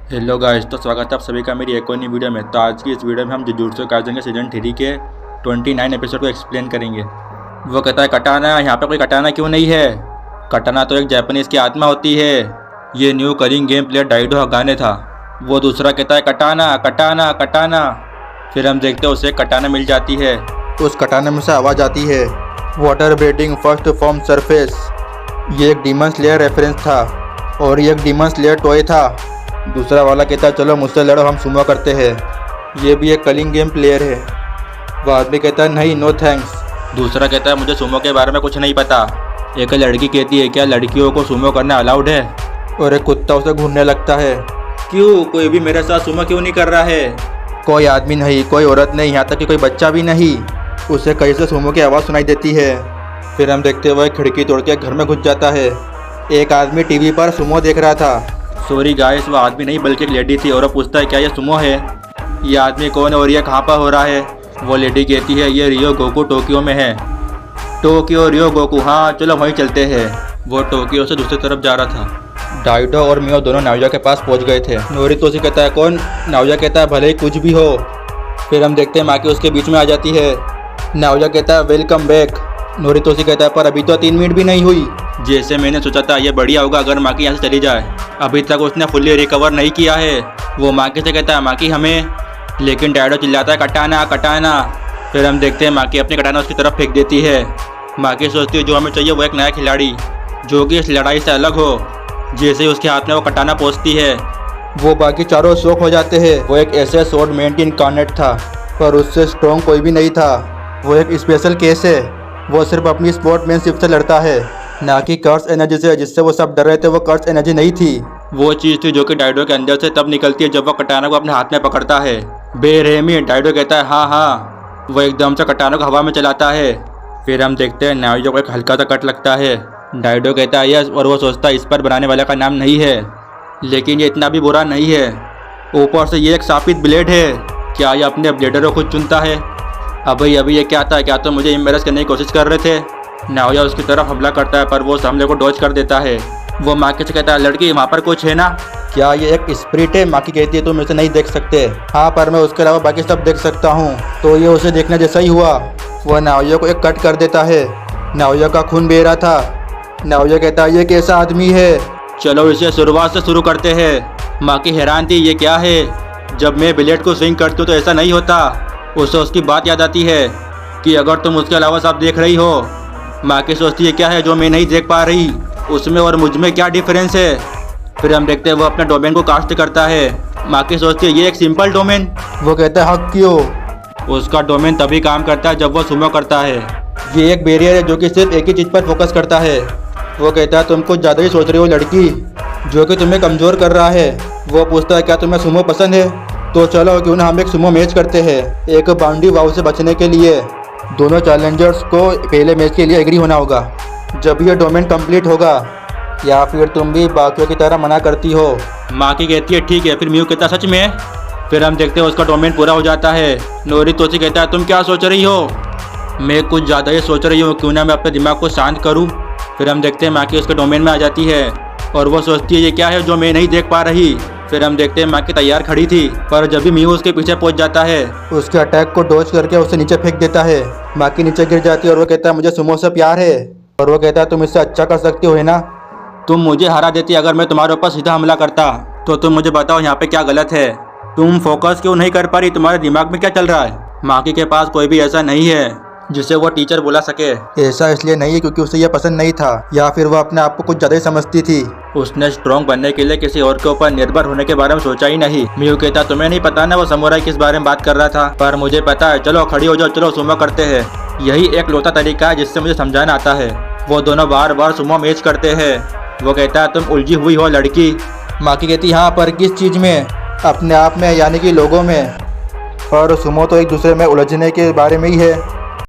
Hello guys, तो स्वागत है आप सभी का मेरी एक और नई वीडियो में। तो आज की इस वीडियो में हम जुजुत्सु काइसेन के सीजन 3 के 29 एपिसोड को एक्सप्लेन करेंगे। वो कहता है कटाना, यहाँ पे कोई कटाना क्यों नहीं है? कटाना तो एक जापानीज़ की आत्मा होती है। ये न्यू कलिंग गेम प्लेयर डाइडो हगाने था। वो दूसरा कहता है कटाना कटाना कटाना। फिर हम देखते हैं उसे कटाना मिल जाती है। उस कटाने में से आवाज़ आती है, water breeding first form surface. ये एक डीमन स्लेयर रेफरेंस था और ये एक डीमन स्लेयर टॉय था। दूसरा वाला कहता है चलो मुझसे लड़ो, हम सुमो करते हैं। ये भी एक कलिंग गेम प्लेयर है। वो आदमी कहता है नहीं, नो थैंक्स। दूसरा कहता है मुझे सुमो के बारे में कुछ नहीं पता। एक लड़की कहती है क्या लड़कियों को सुमो करना अलाउड है? और एक कुत्ता उसे घूरने लगता है, क्यों कोई भी मेरे साथ सुमो क्यों नहीं कर रहा है? कोई आदमी नहीं, कोई औरत नहीं, यहाँ तक कि कोई बच्चा भी नहीं। उसे कहीं से सुमो की आवाज़ सुनाई देती है। फिर हम देखते हुए खिड़की तोड़ के घर में घुस जाता है। एक आदमी टीवी पर सुमो देख रहा था। सॉरी गाइस, वो आदमी नहीं बल्कि एक लेडी थी। और वो पूछता है क्या ये सुमो है? ये आदमी कौन है और ये कहाँ पर हो रहा है? वो लेडी कहती है ये रियो गोकू टोक्यो में है। टोक्यो रियो गोकू, हाँ चलो वहीं चलते हैं। वो टोक्यो से दूसरी तरफ जा रहा था। डाइडो और मियो दोनों नाओया के पास पहुंच गए थे। नोरितोशी कहता है कौन? नाओया कहता है भले ही कुछ भी हो। फिर हम देखते हैं माकी उसके बीच में आ जाती है। नाओया कहता है वेलकम बैक। नोरितोशी कहता है पर अभी तो 3 मिनट भी नहीं हुई। जैसे मैंने सोचा था ये बढ़िया होगा अगर माकी यहाँ से चली जाए। अभी तक उसने फुल्ली रिकवर नहीं किया है। वो माकी से कहता है माकी हमें, लेकिन डाइडो चिल्लाता है कटाना कटाना। फिर हम देखते हैं माकी अपनी कटाना उसकी तरफ फेंक देती है। माकी सोचती है जो हमें चाहिए वो एक नया खिलाड़ी जो कि इस लड़ाई से अलग हो। जैसे ही उसके हाथ में वो कटाना पहुँचती है वो बाकी चारों शौक हो जाते हैं। वो एक ऐसे स्वॉर्ड मैन की इनकार्नेट था पर उससे स्ट्रॉन्ग कोई भी नहीं था। वो एक स्पेशल केस है। वो सिर्फ अपनी स्पोर्ट्समैनशिप से लड़ता है, ना कि कर्स एनर्जी से, जिससे वो सब डर रहे थे। वो कर्स एनर्जी नहीं थी, वो चीज़ थी जो कि डाइडो के अंदर से तब निकलती है जब वो कटाना को अपने हाथ में पकड़ता है। बेरहमी। डाइडो कहता है हाँ हाँ। वो एकदम से कटाना को हवा में चलाता है। फिर हम देखते हैं नाओया को एक हल्का सा कट लगता है। डाइडो कहता है यस, और वो सोचता है इस पर बनाने वाले का नाम नहीं है, लेकिन ये इतना भी बुरा नहीं है। ऊपर से ये एक शापित ब्लेड है। क्या ये अपने ब्लेडर को खुद चुनता है? अभी ये क्या था? क्या तो मुझे इम्बेरस करने की कोशिश कर रहे थे? नाओया उसकी तरफ हमला करता है पर वो उस हमले को डॉज कर देता है। वो माकी से कहता है लड़की वहाँ पर कुछ है ना? क्या ये एक स्पिरिट है? माकी कहती है तुम इसे नहीं देख सकते। हाँ पर मैं उसके अलावा बाकी सब देख सकता हूँ। तो ये उसे देखने जैसा ही हुआ। वह नाओया को एक कट कर देता है। नाओया का खून बह रहा था। नाओया कहता है ये कैसा आदमी है? चलो इसे शुरुआत से शुरू करते हैं। माकी हैरान थी ये क्या है? जब मैं ब्लेड को स्विंग करती हूँ तो ऐसा नहीं होता। उसे उसकी बात याद आती है कि अगर तुम उसके अलावा सब देख रही हो। माकी सोचती है क्या है जो मैं नहीं देख पा रही, उसमें और मुझ में क्या डिफरेंस है? फिर हम देखते हैं वो अपने डोमेन को कास्ट करता है। माकी सोचती है ये एक सिंपल डोमेन। वो कहता है हक क्यों? उसका डोमेन तभी काम करता है जब वो सुमो करता है। ये एक बैरियर है जो कि सिर्फ एक ही चीज़ पर फोकस करता है। वो कहता है तुम कुछ ज़्यादा ही सोच रही हो लड़की, जो कि तुम्हें कमज़ोर कर रहा है। वो पूछता है क्या तुम्हें सुमो पसंद है? तो चलो क्यों ना हम एक सुमो मैच करते हैं। एक बाउंड्री वाव से बचने के लिए दोनों चैलेंजर्स को पहले मैच के लिए एग्री होना होगा जब ये डोमेन कंप्लीट होगा, या फिर तुम भी बाकियों की तरह मना करती हो। माकी कहती है ठीक है। फिर मियो कहता सच में? फिर हम देखते हैं उसका डोमेन पूरा हो जाता है। नोरितोशी कहता है तुम क्या सोच रही हो? मैं कुछ ज़्यादा ही सोच रही हूँ, क्यों ना मैं अपने दिमाग को शांत करूँ। फिर हम देखते हैं माकी उसके डोमेन में आ जाती है और वो सोचती है ये क्या है जो मैं नहीं देख पा रही। फिर हम देखते हैं माकी तैयार खड़ी थी पर जब भी मियो उसके पीछे पहुंच जाता है उसके अटैक को डॉज करके उसे नीचे फेंक देता है। माकी नीचे गिर जाती है और वो कहता है मुझे सुमो से प्यार है। और वो कहता है तुम इससे अच्छा कर सकती हो है ना? तुम मुझे हरा देती अगर मैं तुम्हारे ऊपर सीधा हमला करता। तो तुम मुझे बताओ यहाँ पे क्या गलत है? तुम फोकस क्यों नहीं कर पा रही? तुम्हारे दिमाग में क्या चल रहा है? माकी के पास कोई भी ऐसा नहीं है जिसे वो टीचर बुला सके। ऐसा इसलिए नहीं है क्योंकि उसे यह पसंद नहीं था, या फिर वह अपने आप को कुछ ज़्यादा ही समझती थी। उसने स्ट्रॉन्ग बनने के लिए किसी और के ऊपर निर्भर होने के बारे में सोचा ही नहीं। मियो कहता तुम्हें नहीं पता ना वो समुराई किस बारे में बात कर रहा था? पर मुझे पता है। चलो खड़ी हो जाओ, चलो सुमो करते हैं। यही एक लौता तरीका है जिससे मुझे समझाना आता है। वो दोनों बार बार सुमो मैच करते हैं। वो कहता है तुम उलझी हुई हो लड़की। माकी कहती हाँ पर किस चीज़ में? अपने आप में, यानी कि लोगों में। और सुमो तो एक दूसरे में उलझने के बारे में ही है।